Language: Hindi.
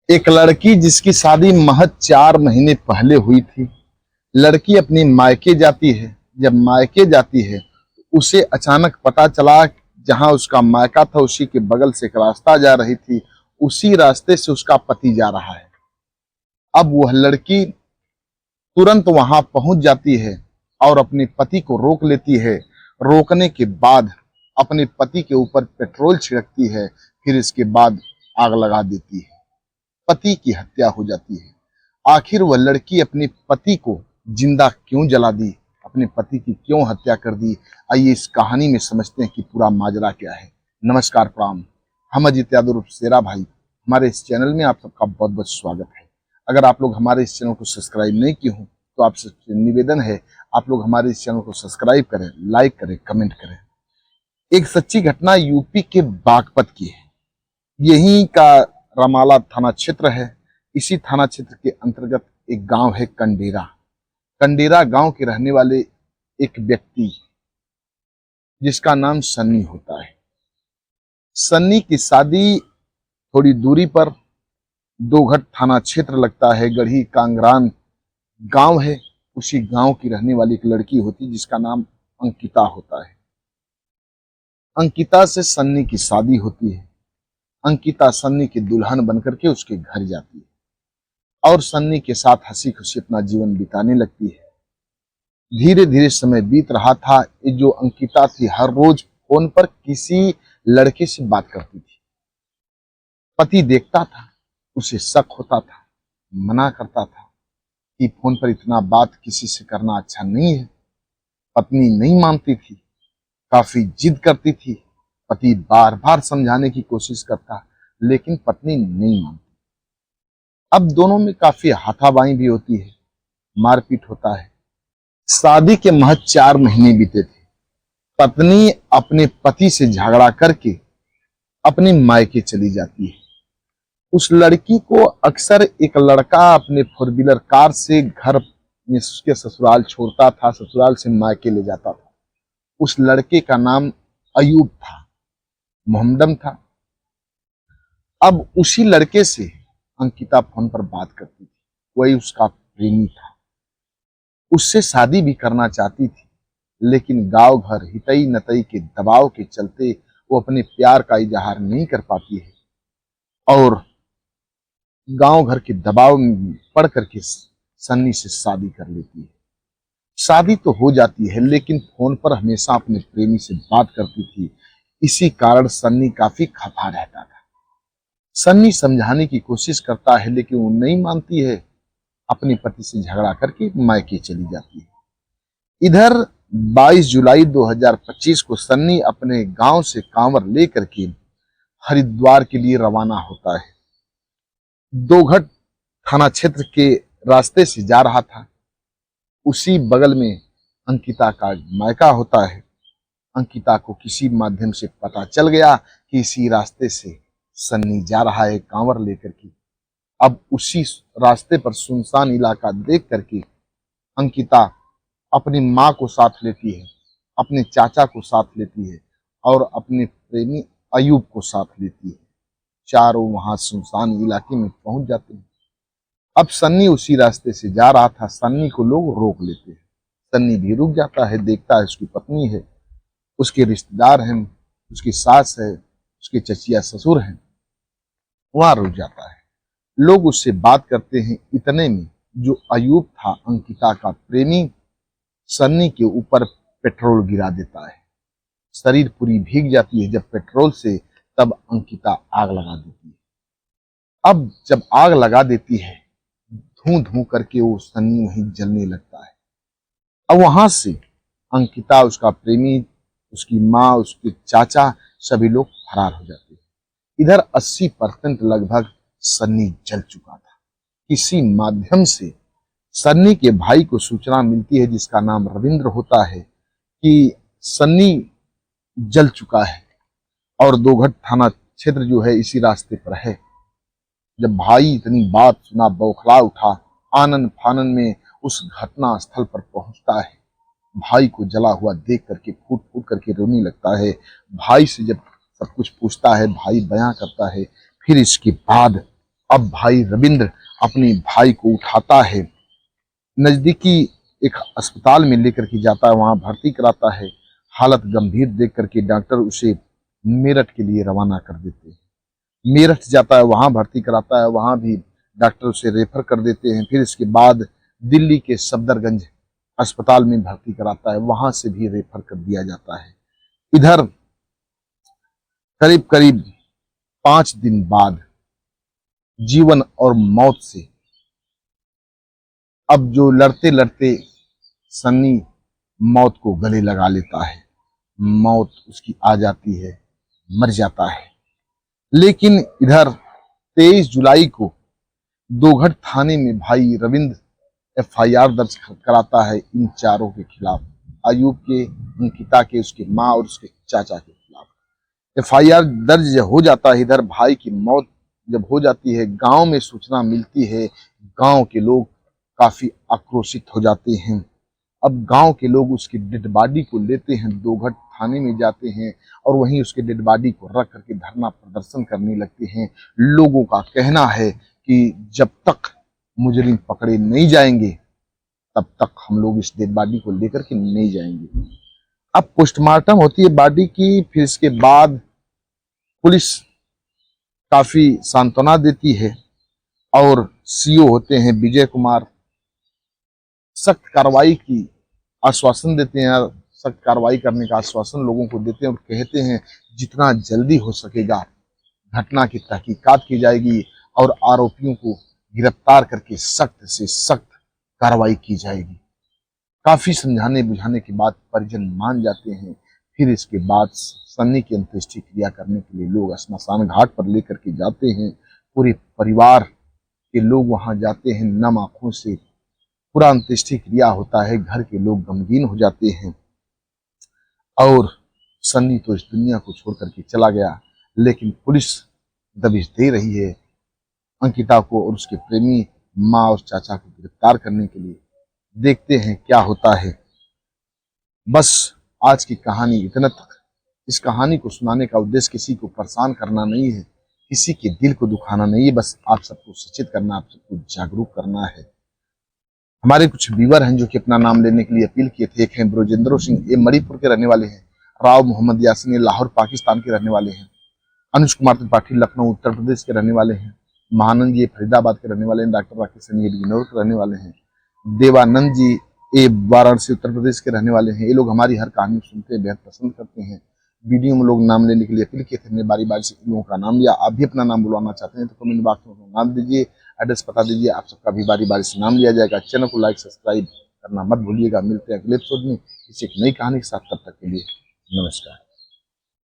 एक लड़की जिसकी शादी महज 4 महीने पहले हुई थी। लड़की अपनी मायके जाती है। जब मायके जाती है तो उसे अचानक पता चला, जहां उसका मायका था उसी के बगल से एक रास्ता जा रही थी, उसी रास्ते से उसका पति जा रहा है। अब वह लड़की तुरंत वहां पहुंच जाती है और अपने पति को रोक लेती है। रोकने के बाद अपने पति के ऊपर पेट्रोल छिड़कती है, फिर इसके बाद आग लगा देती है। पति की हत्या हो जाती है। आखिर वह लड़की अपने पति को जिंदा क्यों जला दी, अपने पति की क्यों हत्या कर दी? आइए इस कहानी में समझते हैं कि पूरा माजरा क्या है। नमस्कार, प्रणाम। हम अजित यादव उर्फ शेरा भाई, हमारे इस चैनल में आप सबका बहुत बहुत स्वागत है। अगर आप लोग हमारे इस चैनल को सब्सक्राइब नहीं किए हों तो आप सबसे निवेदन है, आप लोग हमारे इस चैनल को सब्सक्राइब करें, लाइक करें, कमेंट करें। एक सच्ची घटना यूपी के बागपत की है। यहीं का रमाला थाना क्षेत्र है। इसी थाना क्षेत्र के अंतर्गत एक गांव है कंडेरा। कंडेरा गांव के रहने वाले एक व्यक्ति जिसका नाम सन्नी होता है। सन्नी की शादी थोड़ी दूरी पर दोघट थाना क्षेत्र लगता है, गढ़ी कांगरान गांव है। उसी गांव की रहने वाली एक लड़की होती जिसका नाम अंकिता होता है। अंकिता से सन्नी की शादी होती है। अंकिता सन्नी की दुल्हन बनकर के उसके घर जाती है और सन्नी के साथ हंसी खुशी अपना जीवन बिताने लगती है। धीरे धीरे समय बीत रहा था। ये जो अंकिता थी हर रोज फोन पर किसी लड़के से बात करती थी। पति देखता था, उसे शक होता था, मना करता था कि फोन पर इतना बात किसी से करना अच्छा नहीं है। पत्नी नहीं मानती थी, काफी जिद करती थी। पति बार बार समझाने की कोशिश करता, लेकिन पत्नी नहीं मानती। अब दोनों में काफी हाथापाई भी होती है, मारपीट होता है। शादी के महज 4 महीने बीते थे। पत्नी अपने पति से झगड़ा करके अपने मायके चली जाती है। उस लड़की को अक्सर एक लड़का अपने 4 व्हीलर कार से घर में उसके ससुराल छोड़ता था, ससुराल से मायके ले जाता था। उस लड़के का नाम अयूब था, मोहम्मदन था। अब उसी लड़के से अंकिता फोन पर बात करती थी। वही उसका प्रेमी था। उससे शादी भी करना चाहती थी, लेकिन गांव घर हितई नतई के दबाव के चलते वो अपने प्यार का इजहार नहीं कर पाती है और गांव घर के दबाव में पड़ करके सन्नी से शादी कर लेती है। शादी तो हो जाती है, लेकिन फोन पर हमेशा अपने प्रेमी से बात करती थी। इसी कारण सन्नी काफी खफा रहता था। सन्नी समझाने की कोशिश करता है, लेकिन वो नहीं मानती है। अपने पति से झगड़ा करके मायके चली जाती है। इधर 22 जुलाई 2025 को सन्नी अपने गांव से कांवर लेकर के हरिद्वार के लिए रवाना होता है। दोघट थाना क्षेत्र के रास्ते से जा रहा था। उसी बगल में अंकिता का मायका होता है। अंकिता को किसी माध्यम से पता चल गया कि इसी रास्ते से सन्नी जा रहा है कांवर लेकर के। अब उसी रास्ते पर सुनसान इलाका देख करके अंकिता अपनी माँ को साथ लेती है, अपने चाचा को साथ लेती है और अपने प्रेमी अयूब को साथ लेती है। चारों वहां सुनसान इलाके में पहुंच जाते हैं। अब सन्नी उसी रास्ते से जा रहा था। सन्नी को लोग रोक लेते हैं। सन्नी भी रुक जाता है, देखता है उसकी पत्नी है, उसके रिश्तेदार हैं, उसकी सास है, उसके चचिया ससुर हैं। वहां रुक जाता है। लोग उससे बात करते हैं। इतने में जो अयूब था, अंकिता का प्रेमी, सन्नी के ऊपर पेट्रोल गिरा देता है। शरीर पूरी भीग जाती है जब पेट्रोल से, तब अंकिता आग लगा देती है। अब जब आग लगा देती है, धूं धूं करके वो सन्नी वहीं जलने लगता है। अब वहां से अंकिता, उसका प्रेमी, उसकी माँ, उसके चाचा, सभी लोग फरार हो जाते हैं। इधर 80% लगभग सन्नी जल चुका था। किसी माध्यम से सन्नी के भाई को सूचना मिलती है, जिसका नाम रविंद्र होता है, कि सन्नी जल चुका है और दोघट थाना क्षेत्र जो है इसी रास्ते पर है। जब भाई इतनी बात सुना, बौखला उठा, आनन फानन में उस घटना स्थल पर पहुंचता है। भाई को जला हुआ देख करके फूट फूट करके रोने लगता है। भाई से जब सब कुछ पूछता है, भाई बयां करता है। फिर इसके बाद अब भाई रविंद्र अपने भाई को उठाता है, नजदीकी एक अस्पताल में लेकर के जाता है, वहां भर्ती कराता है। हालत गंभीर देख करके डॉक्टर उसे मेरठ के लिए रवाना कर देते हैं। मेरठ जाता है, वहां भर्ती कराता है, वहां भी डॉक्टर उसे रेफर कर देते हैं। फिर इसके बाद दिल्ली के सफदरगंज अस्पताल में भर्ती कराता है, वहां से भी रेफर कर दिया जाता है। इधर करीब करीब 5 दिन बाद जीवन और मौत से अब जो लड़ते लड़ते सन्नी मौत को गले लगा लेता है, मौत उसकी आ जाती है, मर जाता है। लेकिन इधर 23 जुलाई को दोघट थाने में भाई रविंद्र एफआईआर दर्ज कराता है इन चारों के खिलाफ, अयूब के, अंकिता के, उसके माँ और उसके चाचा के खिलाफ। एफआईआर दर्ज हो जाता है। इधर भाई की मौत जब हो जाती है, गांव में सूचना मिलती है, गांव के लोग काफी आक्रोशित हो जाते हैं। अब गांव के लोग उसकी डेड बॉडी को लेते हैं, दोघट थाने में जाते हैं और वहीं उसके डेड बॉडी को रख करके धरना प्रदर्शन करने लगते हैं। लोगों का कहना है कि जब तक मुजरिम पकड़े नहीं जाएंगे तब तक हम लोग इस डेड बॉडी को लेकर के नहीं जाएंगे। अब पोस्टमार्टम होती है बॉडी की, फिर इसके बाद पुलिस काफी सांत्वना देती है और सीओ होते हैं विजय कुमार, सख्त कार्रवाई की आश्वासन देते हैं, सख्त कार्रवाई करने का आश्वासन लोगों को देते हैं और कहते हैं जितना जल्दी हो सकेगा घटना की तहकीकात की जाएगी और आरोपियों को गिरफ्तार करके सख्त से सख्त कार्रवाई की जाएगी। काफी समझाने बुझाने के बाद परिजन मान जाते हैं। फिर इसके बाद सन्नी की अंत्येष्टि क्रिया करने के लिए लोग श्मशान घाट पर लेकर के जाते हैं। पूरे परिवार के लोग वहां जाते हैं, नम आंखों से पूरा अंत्येष्टि क्रिया होता है। घर के लोग गमगीन हो जाते हैं और सन्नी तो इस दुनिया को छोड़ करके चला गया, लेकिन पुलिस दबिश दे रही है अंकिता को और उसके प्रेमी माँ और चाचा को गिरफ्तार करने के लिए। देखते हैं क्या होता है। बस आज की कहानी इतना तक। इस कहानी को सुनाने का उद्देश्य किसी को परेशान करना नहीं है, किसी के दिल को दुखाना नहीं है, बस आप सबको सचेत करना, आप सबको जागरूक करना है। हमारे कुछ व्यूअर हैं जो कि अपना नाम लेने के लिए अपील किए थे। एक हैं ब्रोजेंद्रो सिंह, ये मणिपुर के रहने वाले हैं। राव मोहम्मद यासीन, ये लाहौर पाकिस्तान के रहने वाले हैं। अनुज कुमार त्रिपाठी लखनऊ उत्तर प्रदेश के रहने वाले हैं। महानंद जी ये फरीदाबाद के रहने वाले हैं। डॉक्टर राकेश सैनी ये बिजनौर के रहने वाले हैं। देवानंद जी ये वाराणसी उत्तर प्रदेश के रहने वाले हैं। ये लोग हमारी हर कहानी सुनते हैं, बेहद पसंद करते हैं। वीडियो में लोग नाम लेने के लिए अपील किए थे, हमने बारी बारी से इन लोगों का नाम लिया। आप भी अपना नाम बुलवाना चाहते हैं तो कमेंट बॉक्स में नाम दीजिए, एड्रेस बता दीजिए, आप सबका भी बारी बारी से नाम लिया जाएगा। चैनल को लाइक सब्सक्राइब करना मत भूलिएगा। मिलते हैं अगले एपिसोड में किसी एक नई कहानी के साथ, तब तक के लिए नमस्कार।